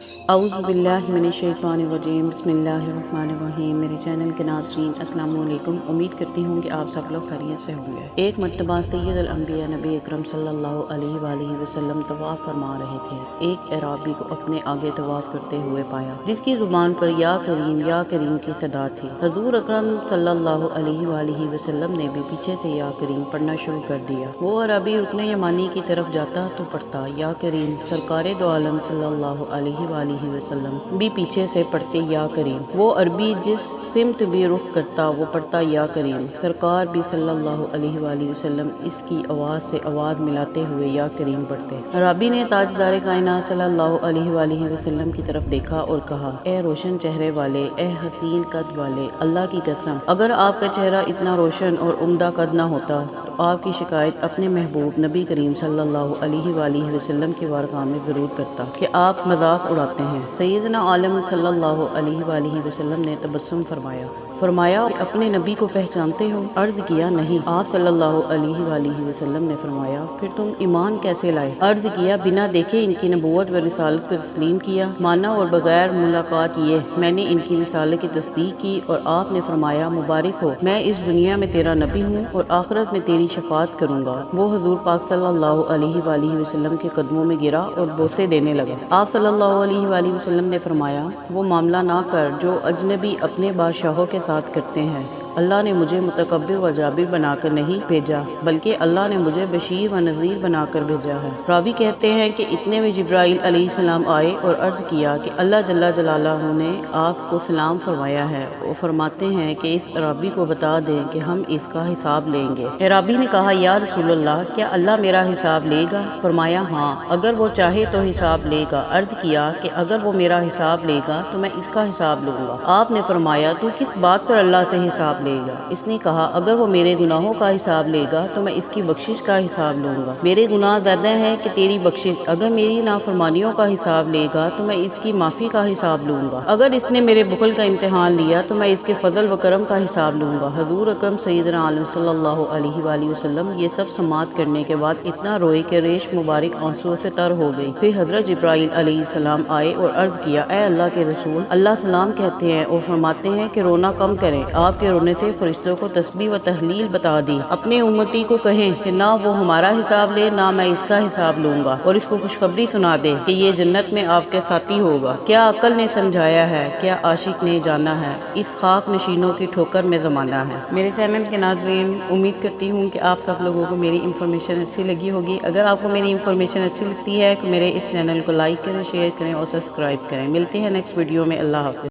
اعوذ باللہ من الشیطان الرجیم، بسم اللہ الرحمن الرحیم۔ میرے چینل کے ناظرین السلام علیکم، امید کرتی ہوں کہ آپ سب لوگ خیریت سے ہوں گے۔ ایک مرتبہ سید الانبیاء نبی اکرم صلی اللہ علیہ وآلہ وسلم طواف فرما رہے تھے۔ ایک اعرابی کو اپنے آگے طواف کرتے ہوئے پایا، جس کی زبان پر یا کریم کی صدا تھی۔ حضور اکرم صلی اللہ علیہ وآلہ وسلم نے بھی پیچھے سے یا کریم پڑھنا شروع کر دیا۔ وہ اعرابی رکن یمانی کی طرف جاتا تو پڑھتا یا کریم، سرکار دو عالم صلی اللہ علیہ وآلہ وسلم بھی پیچھے سے پڑھتے یا کریم۔ وہ عربی جس سمت بھی رخ کرتا وہ پڑھتا یا کریم، سرکار بھی صلی اللہ علیہ وآلہ وسلم اس کی آواز سے آواز ملاتے ہوئے یا کریم پڑھتے۔ عربی نے تاجدار کائنات صلی اللہ علیہ وآلہ وسلم کی طرف دیکھا اور کہا، اے روشن چہرے والے، اے حسین قد والے، اللہ کی قسم اگر آپ کا چہرہ اتنا روشن اور عمدہ قد نہ ہوتا تو آپ کی شکایت اپنے محبوب نبی کریم صلی اللہ علیہ وآلہ وسلم کی بارگاہ میں ضرور کرتا کہ آپ مذاق اڑاتے ہیں۔ سیدنا عالم صلی اللہ علیہ وآلہ وسلم نے تبسم فرمایا اپنے نبی کو پہچانتے ہو؟ عرض کیا نہیں۔ آپ صلی اللہ علیہ وآلہ وسلم نے فرمایا پھر تم ایمان کیسے لائے؟ عرض کیا بنا دیکھے ان کی نبوت و رسالت کو تسلیم کیا، مانا اور بغیر ملاقات میں نے ان کی رسالت کی تصدیق کی، اور آپ نے فرمایا مبارک ہو، میں اس دنیا میں تیرا نبی ہوں اور آخرت میں تیری شفاعت کروں گا۔ وہ حضور پاک صلی اللہ علیہ وآلہ وسلم کے قدموں میں گرا اور بوسے دینے لگا۔ آپ صلی اللہ علیہ وآلہ وسلم نے فرمایا وہ معاملہ نہ کر جو اجنبی اپنے بادشاہوں کے ساتھ کرتے ہیں۔ اللہ نے مجھے متکبر و جابر بنا کر نہیں بھیجا، بلکہ اللہ نے مجھے بشیر و نذیر بنا کر بھیجا ہے۔ راوی کہتے ہیں کہ اتنے میں جبرائیل علیہ السلام آئے اور عرض کیا کہ اللہ جل جلالہ نے آپ کو سلام فرمایا ہے۔ وہ فرماتے ہیں کہ اس عربی کو بتا دیں کہ ہم اس کا حساب لیں گے۔ عربی نے کہا یا رسول اللہ، کیا اللہ میرا حساب لے گا؟ فرمایا ہاں، اگر وہ چاہے تو حساب لے گا۔ عرض کیا کہ اگر وہ میرا حساب لے گا تو میں اس کا حساب لوں گا۔ آپ نے فرمایا تو کس بات پر اللہ سے حساب لے گا؟ اس نے کہا اگر وہ میرے گناہوں کا حساب لے گا تو میں اس کی بخشش کا حساب لوں گا۔ میرے گناہ زیادہ ہیں کہ تیری بخشش، اگر میری نافرمانیوں کا حساب لے گا تو میں اس کی معافی کا حساب لوں گا۔ اگر اس نے میرے بخل کا امتحان لیا تو میں اس کے فضل و کرم کا حساب لوں گا۔ حضور اکرم سیدنا عالم صلی اللہ علیہ وآلہ وسلم یہ سب سماعت کرنے کے بعد اتنا روئے کہ ریش مبارک آنسوؤں سے تر ہو گئی۔ پھر حضرت جبرائیل علیہ السلام آئے اور عرض کیا اے اللہ کے رسول، اللہ سلام کہتے ہیں اور فرماتے ہیں کہ رونا کم کریں۔ آپ کے رونے سے فرشتوں کو تسبیح و تحلیل بتا دی۔ اپنے امتی کو کہیں کہ نہ وہ ہمارا حساب لے نہ میں اس کا حساب لوں گا، اور اس کو خوشخبری سنا دے کہ یہ جنت میں آپ کے ساتھی ہوگا۔ کیا عقل نے سمجھایا ہے، کیا عاشق نے جانا ہے، اس خاک نشینوں کی ٹھوکر میں زمانہ ہے۔ میرے چینل کے ناظرین، امید کرتی ہوں کہ آپ سب لوگوں کو میری انفارمیشن اچھی لگی ہوگی۔ اگر آپ کو میری انفارمیشن اچھی لگتی ہے تو میرے اس چینل کو لائک کریں، شیئر کریں اور سبسکرائب کریں۔ ملتے ہیں نیکسٹ ویڈیو میں۔ اللہ حافظ۔